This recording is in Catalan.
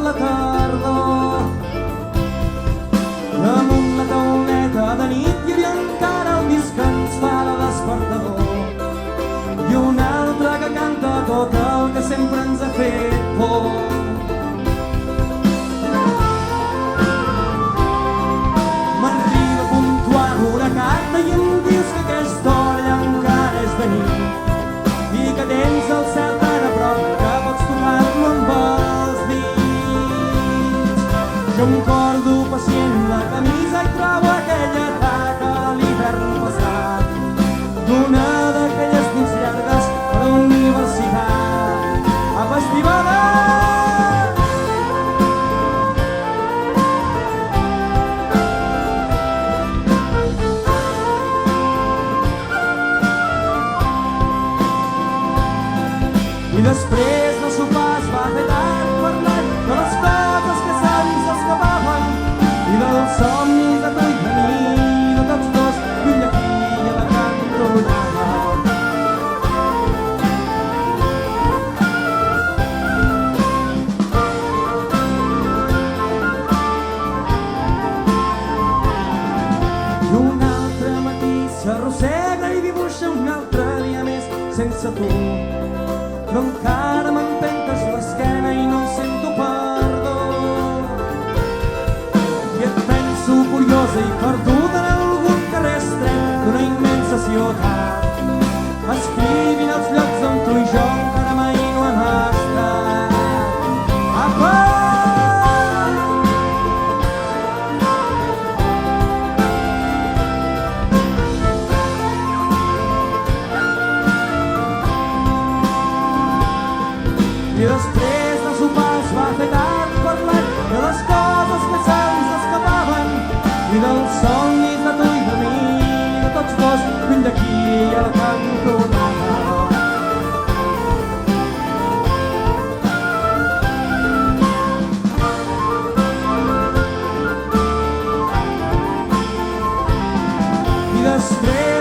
la tardor. Damunt la tauleta de nit hi havia encara el disc que ens fa de despertador i un altre que canta tot el que sempre ens ha fet por. M'arriba puntual una carta i em dius que aquesta hora encara és de nit i que tens el cel tan a prop que pots tocar-lo amb els dits. Jo em cordo pacient la camisa i trobo aquella taca a l'hivern passat d'una d'aquelles nits llargues a la universitat apastivada. I després del sopar es va fer tard parlant de les coses que se'ns escapaven i dels somnis de tu i de mi, de tots dos, lluny d'aquí a la cantonada. I un altre matí s'arrossega i dibuixa un altre dia més sense tu. Però encara m'empentes l'esquena i no en sento perdó. I et penso curiosa i perduda en algun carrer estret d'una immensa ciutat, escrivint els llocs on tu i jo encara mai no hem estat. Apa! I després del sopar es va fer tard parlant de les coses que se'ns escapaven i dels somnis de tu i de mi, de tots dos, lluny d'aquí a la cantonada. I després